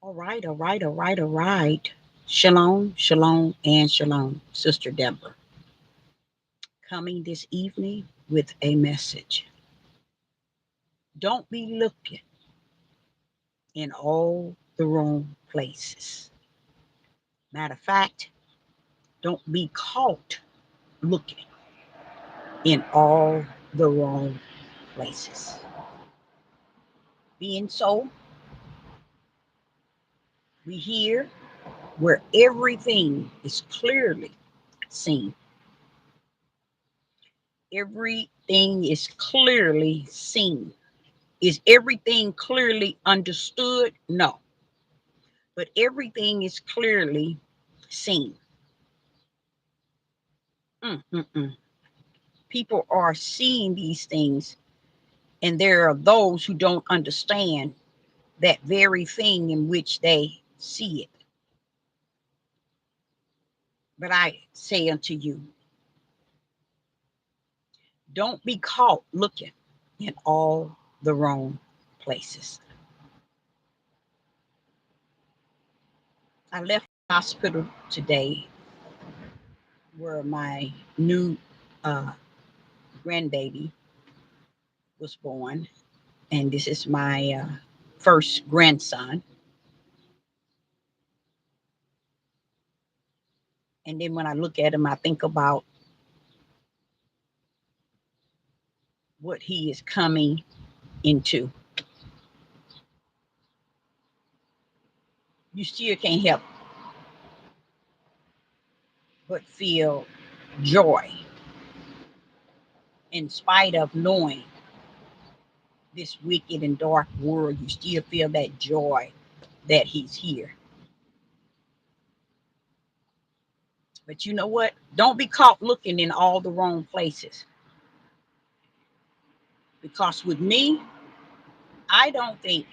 All right, all right, all right, all right. Shalom, shalom, and shalom, Sister Deborah, coming this evening with a message. Don't be looking in all the wrong places. Matter of fact, don't be caught looking in all the wrong places. Being so, we here where everything is clearly seen. Everything is clearly seen. Is everything clearly understood? No, but everything is clearly seen. Mm-mm-mm. People are seeing these things, and there are those who don't understand that very thing in which they see it. But I say unto you, don't be caught looking in all the wrong places. I left the hospital today where my new uh, grandbaby was born, and this is my first grandson. And then when I look at him, I think about what he is coming into. You still can't help but feel joy in spite of knowing this wicked and dark world. You still feel that joy that he's here. But you know what? Don't be caught looking in all the wrong places. Because with me, I don't think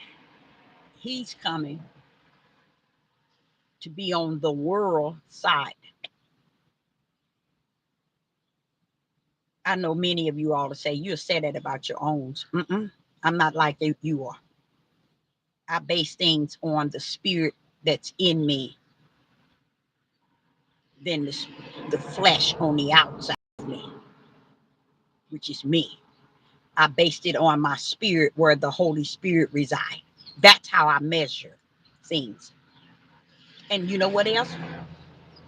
he's coming to be on the world side. I know many of you all to say you'll say that about your own. Mm-mm, I'm not like you are. I base things on the spirit that's in me than the flesh on the outside of me, which is me. I based it on my spirit where the Holy Spirit resides. That's how I measure things. And you know what else?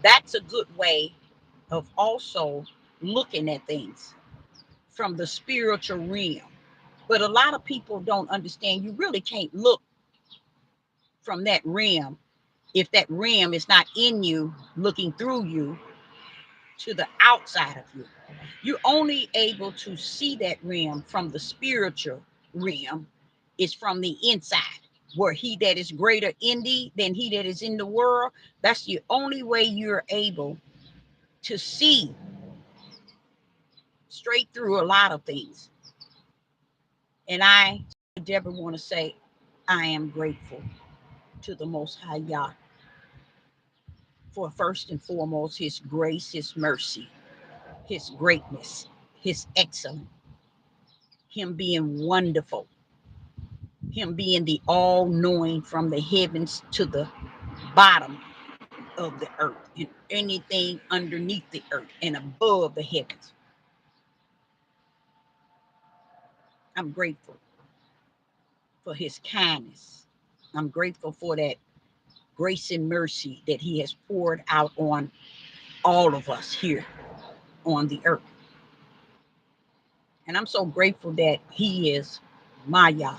That's a good way of also looking at things from the spiritual realm. But a lot of people don't understand you really can't look from that realm if that realm is not in you, looking through you to the outside of you. You're only able to see that realm from the spiritual realm, is from the inside. Where he that is greater in thee than he that is in the world, that's the only way you're able to see straight through a lot of things. And I, Deborah, want to say, I am grateful to the Most High Yah for first and foremost his grace, his mercy, his greatness, his excellence, him being wonderful, him being the all knowing from the heavens to the bottom of the earth and anything underneath the earth and above the heavens. I'm grateful for his kindness. I'm grateful for that grace and mercy that he has poured out on all of us here on the earth. And I'm so grateful that he is Maya,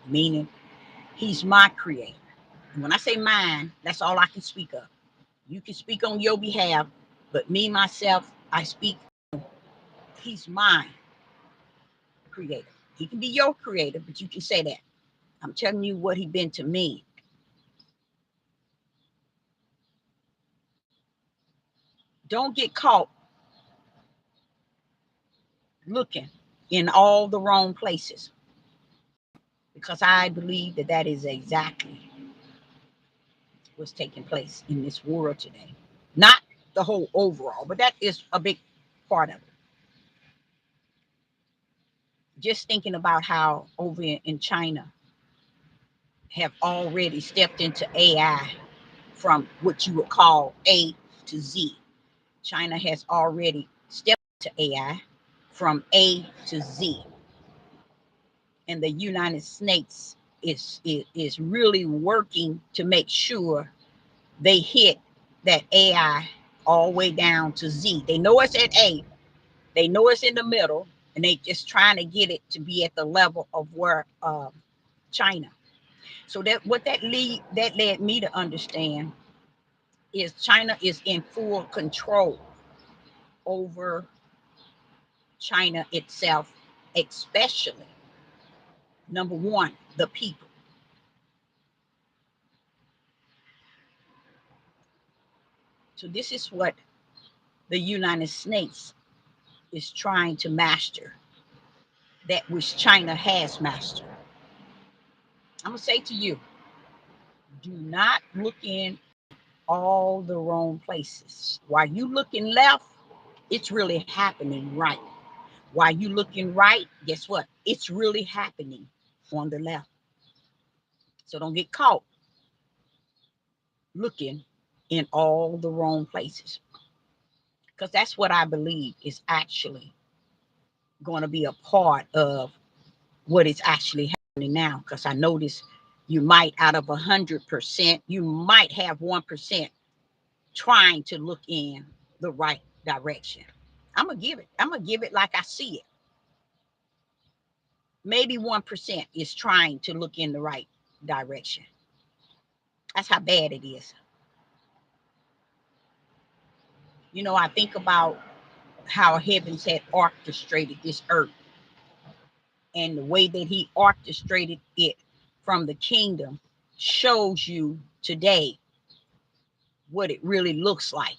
meaning he's my creator. And when I say mine, that's all I can speak of. You can speak on your behalf, but me, myself, I speak, he's mine creator. He can be your creator, but you can say that. I'm telling you what he been to me. Don't get caught looking in all the wrong places because I believe that that is exactly what's taking place in this world today. Not the whole overall, but that is a big part of it. Just thinking about how over in China, have already stepped into AI from what you would call A to Z. China has already stepped to AI from A to Z. And the United States is really working to make sure they hit that AI all the way down to Z. They know it's at A, they know it's in the middle, and they just trying to get it to be at the level of where China. So that what that led me to understand is China is in full control over China itself, especially number one, the people. So this is what the United States is trying to master, that which China has mastered. I'm gonna say to you, do not look in all the wrong places. While you looking left, it's really happening right. While you looking right, guess what? It's really happening on the left. So don't get caught looking in all the wrong places. Because that's what I believe is actually going to be a part of what is actually happening now. Because I notice you might, out of 100%, you might have 1% trying to look in the right direction. I'm gonna give it like I see it. Maybe 1% is trying to look in the right direction. That's how bad it is. You know, I think about how heavens had orchestrated this earth, and the way that he orchestrated it from the kingdom shows you today what it really looks like,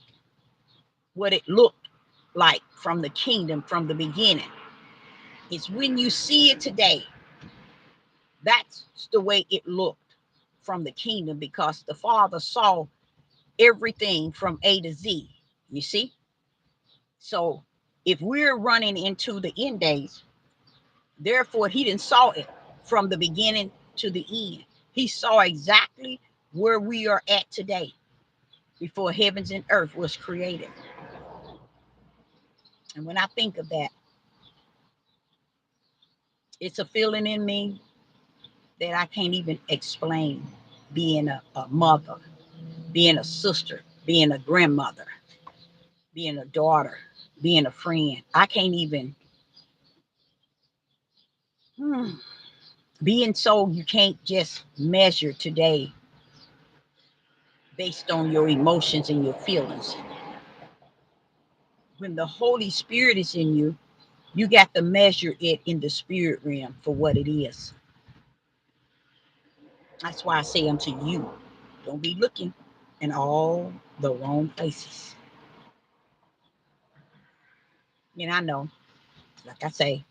what it looked like from the kingdom from the beginning. It's when you see it today, that's the way it looked from the kingdom, because the Father saw everything from A to Z. You see? So if we're running into the end days, therefore he didn't saw it from the beginning to the end. He saw exactly where we are at today before heavens and earth was created. And when I think of that, it's a feeling in me that I can't even explain. Being a mother, being a sister, being a grandmother, being a daughter, being a friend. I can't even. Hmm, being so you can't just measure today based on your emotions and your feelings. When the Holy Spirit is in you, you got to measure it in the spirit realm for what it is. That's why I say unto you, don't be looking in all the wrong places. And I know, like I say,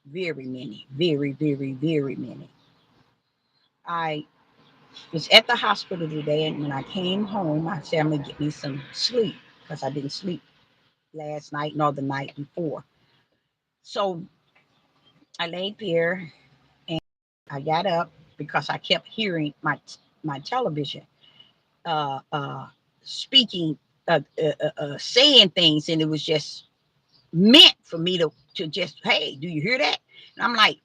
very many, very, very, very many. I was at the hospital today, and when I came home, I said I'm gonna get me some sleep because I didn't sleep last night nor the night before. So I laid there and I got up because I kept hearing my television uh, uh, speaking, saying things, and it was just meant for me to just, hey, do you hear that? And I'm like,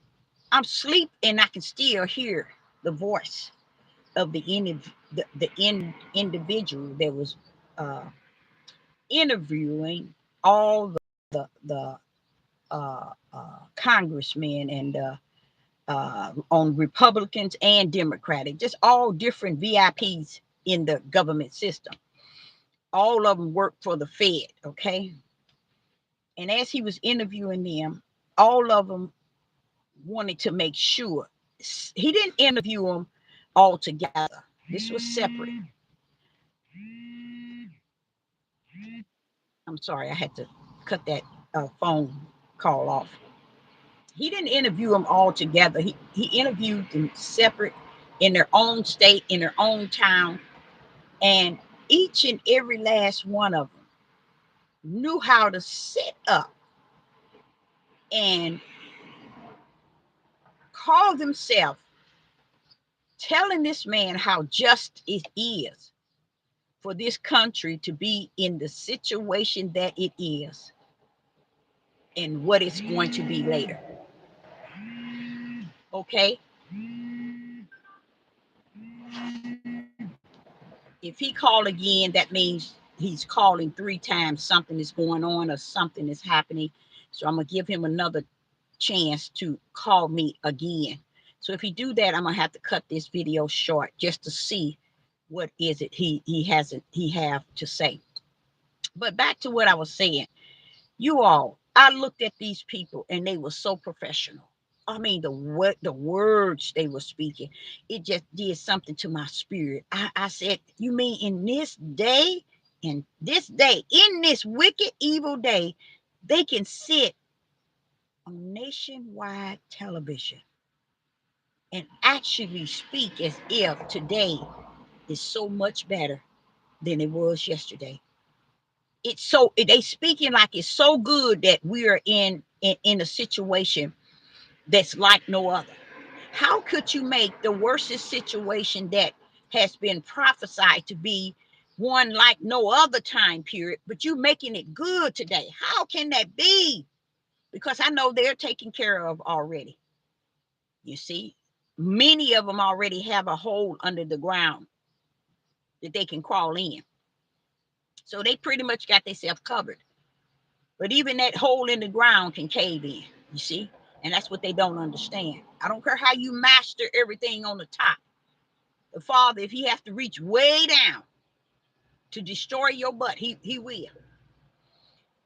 I'm asleep and I can still hear the voice of individual that was uh, interviewing all the congressmen and on Republicans and Democratic, just all different VIPs in the government system. All of them work for the Fed, okay? And as he was interviewing them, all of them wanted to make sure he didn't interview them all together. This was separate. I'm sorry, I had to cut that phone call off. He didn't interview them all together. He interviewed them separate in their own state, in their own town, and each and every last one of them knew how to sit up and call themselves telling this man how just it is for this country to be in the situation that it is and what it's going to be later. Okay? If he called again, that means he's calling 3 times. Something is going on or something is happening. So I'm going to give him another chance to call me again. So if he do that, I'm going to have to cut this video short just to see what is it he have to say. But back to what I was saying. You all, I looked at these people and they were so professional. I mean, the words they were speaking, it just did something to my spirit. I said, you mean in this day, in this wicked, evil day, they can sit on nationwide television and actually speak as if today is so much better than it was yesterday. It's so they speaking like it's so good that we are in a situation that's like no other. How could you make the worstest situation that has been prophesied to be one like no other time period, but you making it good today? How can that be? Because I know they're taken care of already. You see, many of them already have a hole under the ground that they can crawl in. So they pretty much got themselves covered. But even that hole in the ground can cave in, you see? And that's what they don't understand. I don't care how you master everything on the top. The Father, if he has to reach way down to destroy your butt, he will.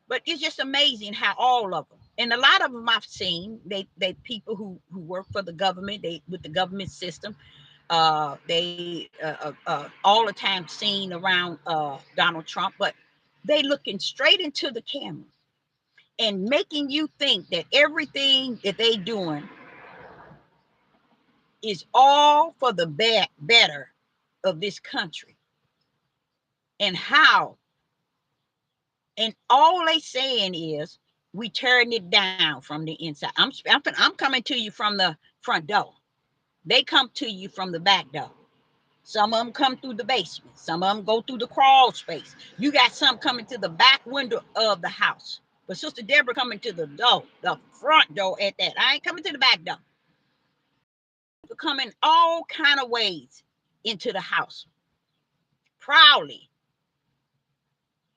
But it's just amazing how all of them, and a lot of them I've seen, they people who work for the government, they with the government system, they all the time seen around Donald Trump, but they looking straight into the camera and making you think that everything that they doing is all for the better of this country. And how, and all they saying is we tearing it down from the inside. I'm coming to you from the front door. They come to you from the back door. Some of them come through the basement. Some of them go through the crawl space. You got some coming to the back window of the house. But Sister Deborah coming to the door, the front door at that. I ain't coming to the back door. People coming all kind of ways into the house. Proudly.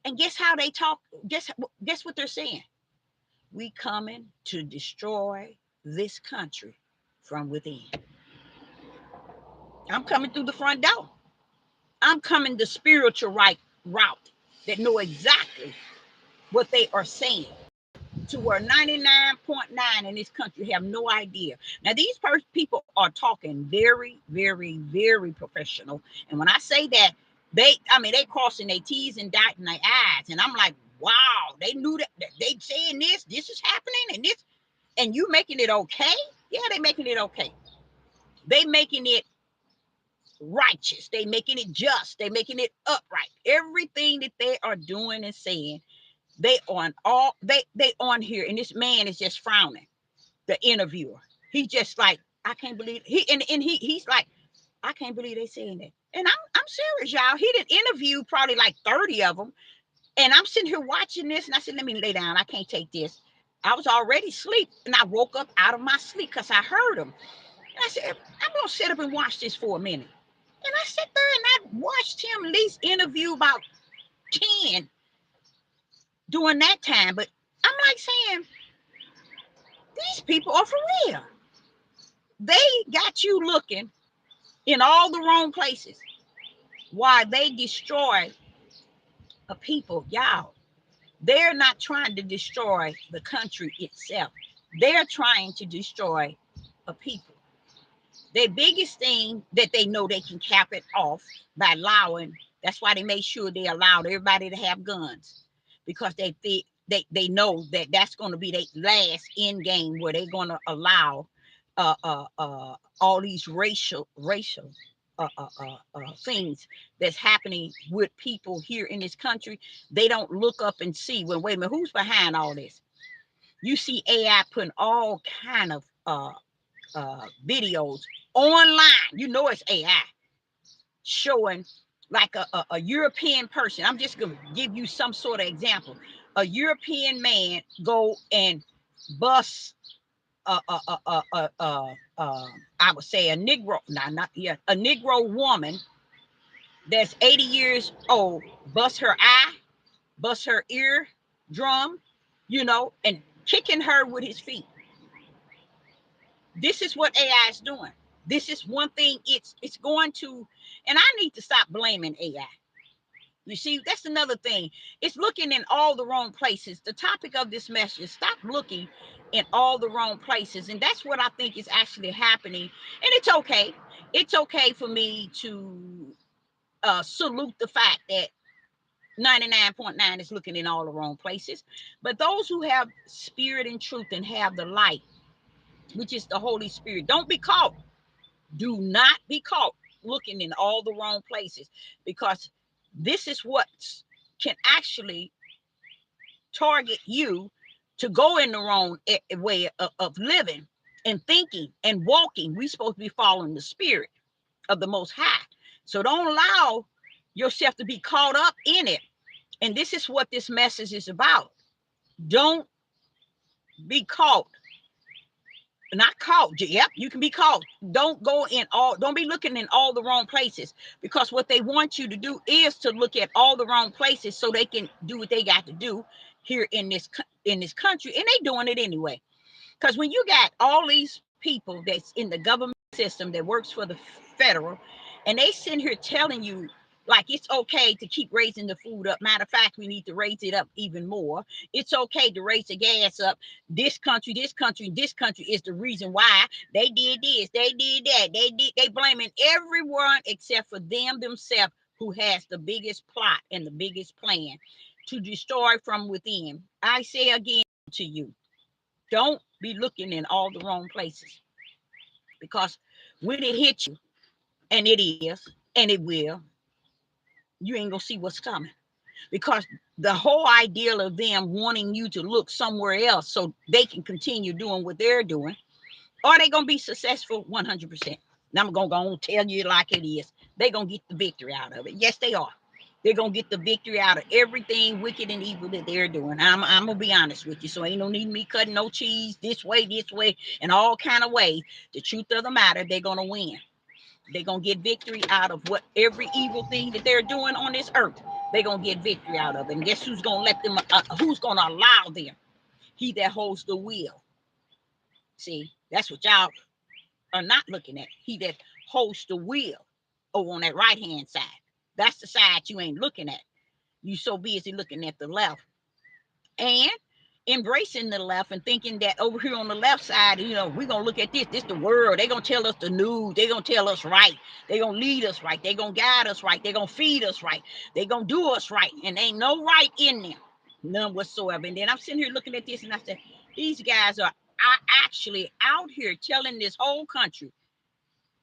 And guess how they talk? Guess what they're saying? We coming to destroy this country from within. I'm coming through the front door. I'm coming the spiritual route that know exactly what they are saying, to where 99.9 in this country have no idea. Now, these people are talking very, very, very professional. And when I say that, they crossing their T's and dotting their I's. And I'm like, wow, they knew that they saying this is happening, and this, and you making it okay? Yeah, they making it okay. They making it righteous. They making it just. They making it upright. Everything that they are doing and saying, they on here, and this man is just frowning. The interviewer, he just like, I can't believe he's like, I can't believe they saying that. And I'm serious, y'all. He did interview probably like 30 of them, and I'm sitting here watching this, and I said, let me lay down. I can't take this. I was already asleep, and I woke up out of my sleep because I heard him. And I said, I'm gonna sit up and watch this for a minute. And I sat there and I watched him at least interview about 10 during that time. But I'm like saying, these people are for real. They got you looking in all the wrong places while they destroy a people. Y'all, they're not trying to destroy the country itself. They're trying to destroy a people. Their biggest thing that they know they can cap it off by allowing, that's why they made sure they allowed everybody to have guns, because they know that that's going to be their last end game, where they're going to allow all these racial things that's happening with people here in this country. They don't look up and see, well, wait a minute, who's behind all this? You see AI putting all kind of videos online. You know it's AI showing like a European person. I'm just gonna give you some sort of example. A European man go and bust I would say a Negro, not yeah, a Negro woman that's 80 years old, bust her eye, bust her ear drum, you know, and kicking her with his feet. This is what AI is doing. This is one thing it's going to, and I need to stop blaming AI. You see, that's another thing. It's looking in all the wrong places. The topic of this message is stop looking in all the wrong places. And that's what I think is actually happening. And it's okay. It's okay for me to salute the fact that 99.9 is looking in all the wrong places. But those who have spirit and truth and have the light, which is the Holy Spirit, don't be caught. Do not be caught looking in all the wrong places, because this is what can actually target you to go in the wrong way of living and thinking and walking. We're supposed to be following the spirit of the Most High. So don't allow yourself to be caught up in it. And this is what this message is about. Don't be caught. Not caught. Yep, you can be caught. Don't be looking in all the wrong places, because what they want you to do is to look at all the wrong places so they can do what they got to do here in this country, and they doing it anyway. Because when you got all these people that's in the government system that works for the federal, and they sitting here telling you like it's okay to keep raising the food up. Matter of fact, we need to raise it up even more. It's okay to raise the gas up. This country, this country, this country is the reason why they did this, they did that, they blaming everyone except for themselves, who has the biggest plot and the biggest plan to destroy from within. I say again to you, don't be looking in all the wrong places, because when it hits you, and it is, and it will, you ain't gonna see what's coming. Because the whole ideal of them wanting you to look somewhere else so they can continue doing what they're doing, are they gonna be successful 100%? Now I'm gonna tell you like it is. They're gonna get the victory out of it. Yes, they are. They're gonna get the victory out of everything wicked and evil that they're doing. I'm gonna be honest with you. So ain't no need me cutting no cheese this way, and all kind of ways. The truth of the matter, they're gonna win. They're gonna get victory out of what every evil thing that they're doing on this earth. They're gonna get victory out of it. And guess who's gonna let them? Who's gonna allow them? He that holds the wheel. See, that's what y'all are not looking at. He that holds the wheel over on that right hand side. That's the side you ain't looking at. You so busy looking at the left and embracing the left and thinking that over here on the left side, you know, we're gonna look at this the world. They're gonna tell us the news, they're gonna tell us right, they're gonna lead us right, they're gonna guide us right, they're gonna feed us right, they're gonna do us right, and ain't no right in them, none whatsoever. And then I'm sitting here looking at this and I said, these guys are actually out here telling this whole country,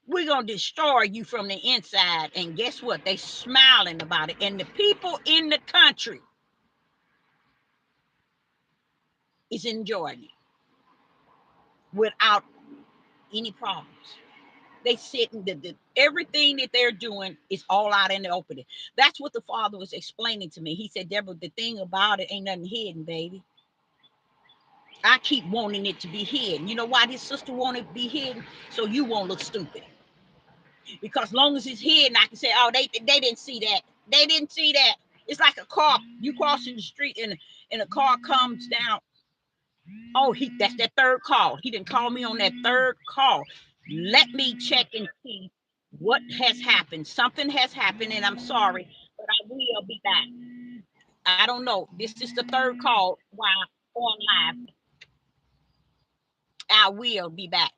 we're gonna destroy you from the inside. And guess what? They smiling about it, and the people in the country is enjoying it without any problems. They sit and everything that they're doing is all out in the open. That's what the father was explaining to me. He said, Deborah, the thing about it ain't nothing hidden, baby. I keep wanting it to be hidden. You know why this sister wanted it to be hidden? So you won't look stupid. Because long as it's hidden, I can say, oh, they didn't see that. They didn't see that. It's like a car. You crossing the street and a car comes down. Oh, that's that third call. He didn't call me on that third call. Let me check and see what has happened. Something has happened, and I'm sorry, but I will be back. I don't know. This is the third call while on live. I will be back.